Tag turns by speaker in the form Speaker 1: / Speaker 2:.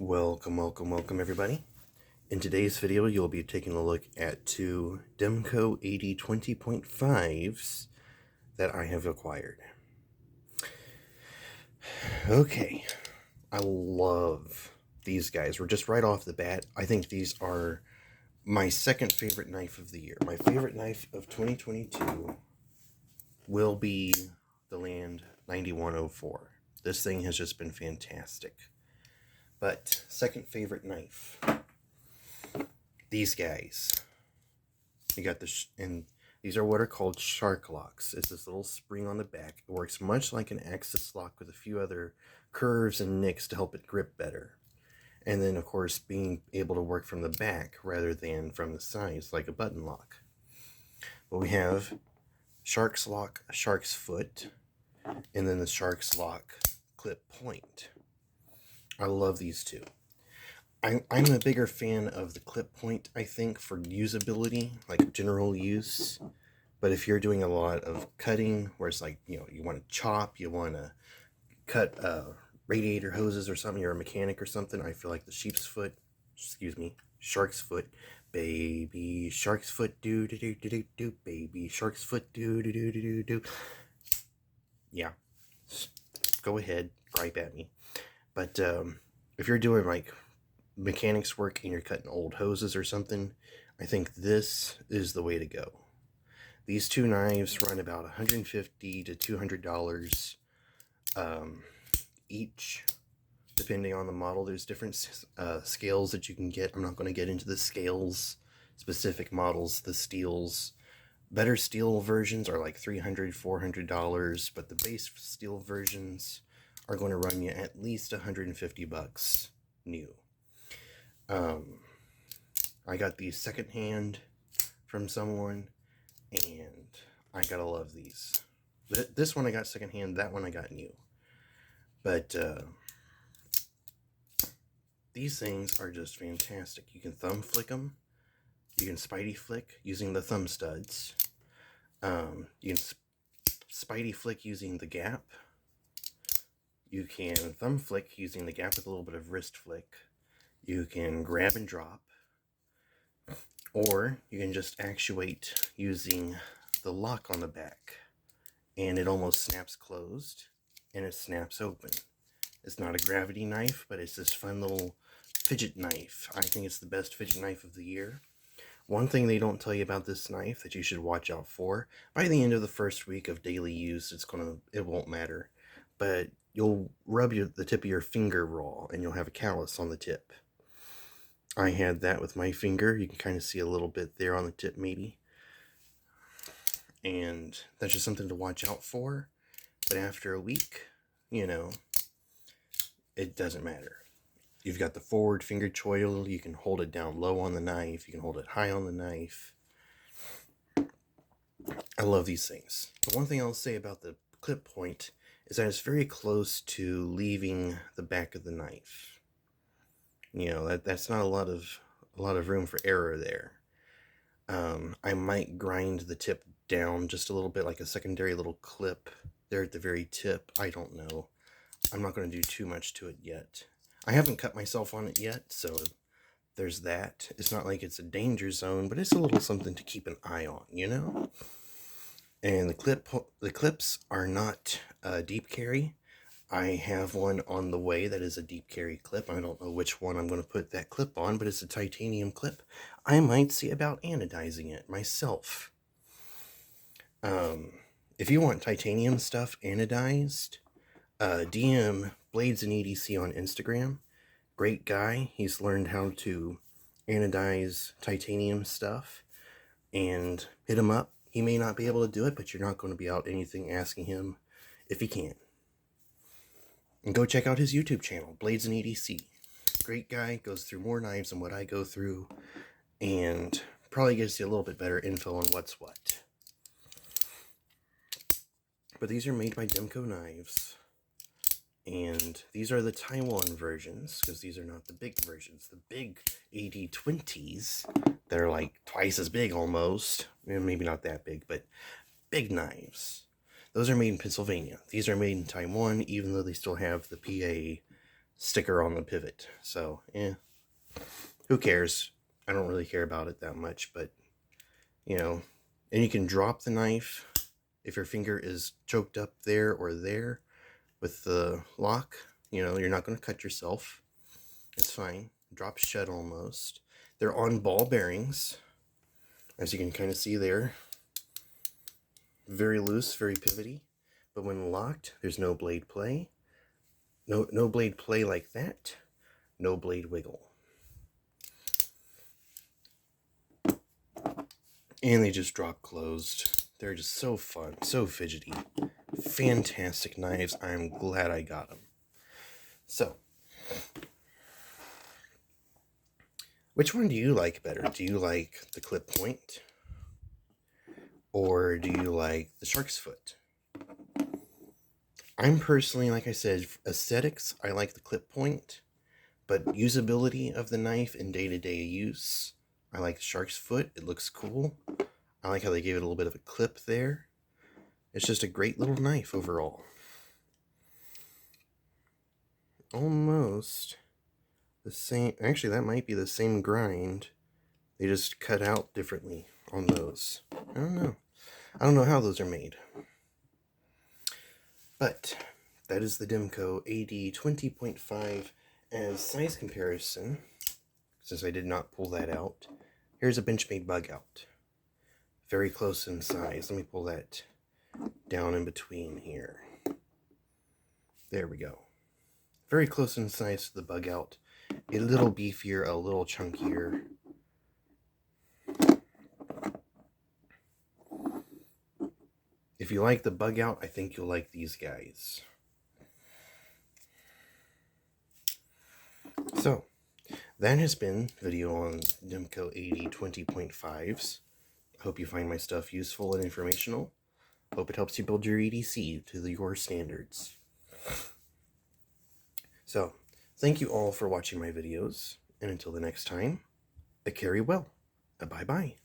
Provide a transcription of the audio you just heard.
Speaker 1: Welcome everybody. In today's video, you'll be taking a look at two Demco AD 20.5s that I have acquired. Okay, I love these guys. We're just right off the bat. I think these are my second favorite knife of the year. My favorite knife of 2022 will be the Land 9104. This thing has just been fantastic. But second favorite knife, these guys. You got and these are what are called shark locks. It's this little spring on the back. It works much like an axis lock with a few other curves and nicks to help it grip better. And then, of course, being able to work from the back rather than from the sides like a button lock. But we have Shark's Lock, Shark's Foot, and then the Shark's Lock clip point. I love these two. I'm a bigger fan of the clip point, I think, for usability, like general use. But if you're doing a lot of cutting, where it's like, you want to chop, you want to cut radiator hoses or something, you're a mechanic or something, I feel like the shark's foot, baby shark's foot, do, baby shark's foot, do. Yeah, go ahead, gripe at me. But if you're doing like mechanics work and you're cutting old hoses or something, I think this is the way to go. These two knives run about $150 to $200 each, depending on the model. There's different scales that you can get. I'm not going to get into the scales, specific models, the steels. Better steel versions are like $300, $400, but the base steel versions are going to run you at least $150 new. I got these secondhand from someone, and I gotta love these. This one I got secondhand, that one I got new. But these things are just fantastic. You can thumb flick them. You can spidey flick using the thumb studs. You can spidey flick using the gap. You can thumb flick using the gap with a little bit of wrist flick. You can grab and drop. Or you can just actuate using the lock on the back. And it almost snaps closed and it snaps open. It's not a gravity knife, but it's this fun little fidget knife. I think it's the best fidget knife of the year. One thing they don't tell you about this knife that you should watch out for, by the end of the first week of daily use, it won't matter. But you'll rub the tip of your finger raw and you'll have a callus on the tip. I had that with my finger. You can kind of see a little bit there on the tip maybe. And that's just something to watch out for. But after a week, it doesn't matter. You've got the forward finger choil. You can hold it down low on the knife. You can hold it high on the knife. I love these things. The one thing I'll say about the clip point is that it's very close to leaving the back of the knife. That's not a lot of room for error there. I might grind the tip down just a little bit, like a secondary little clip there at the very tip. I don't know. I'm not going to do too much to it yet. I haven't cut myself on it yet, so there's that. It's not like it's a danger zone, but it's a little something to keep an eye on, And the clips are not deep carry. I have one on the way that is a deep carry clip. I don't know which one I'm going to put that clip on, but it's a titanium clip. I might see about anodizing it myself. If you want titanium stuff anodized, DM Blades and EDC on Instagram. Great guy. He's learned how to anodize titanium stuff. And hit him up. He may not be able to do it, but you're not going to be out anything asking him if he can. And go check out his YouTube channel, Blades and EDC. Great guy, goes through more knives than what I go through, and probably gives you a little bit better info on what's what. But these are made by Demco Knives, and these are the Taiwan versions, because these are not the big versions. The big AD20s, they're like twice as big almost, maybe not that big, but big knives. Those are made in Pennsylvania. These are made in Taiwan, even though they still have the PA sticker on the pivot. So, who cares? I don't really care about it that much, but, you know, and you can drop the knife if your finger is choked up there or there with the lock. You know, you're not going to cut yourself. It's fine. Drop shut almost. They're on ball bearings, as you can kind of see there. Very loose, very pivoty. But when locked, there's no blade play. No blade play like that. No blade wiggle. And they just drop closed. They're just so fun, so fidgety. Fantastic knives. I'm glad I got them. So, which one do you like better? Do you like the clip point? Or do you like the shark's foot? I'm personally, like I said, aesthetics, I like the clip point. But usability of the knife in day-to-day use, I like the shark's foot. It looks cool. I like how they gave it a little bit of a clip there. It's just a great little knife overall. Almost the same. Actually, that might be the same grind. They just cut out differently on those. I don't know. I don't know how those are made. But that is the Demco AD20.5 as size comparison. Since I did not pull that out, here's a Benchmade bug out. Very close in size. Let me pull that down in between here. There we go. Very close in size to the bug out. A little beefier, a little chunkier. If you like the bug out, I think you'll like these guys. So, that has been video on Demco AD20.5s. I hope you find my stuff useful and informational. Hope it helps you build your EDC to your standards. So, thank you all for watching my videos, and until the next time, carry well. Bye-bye.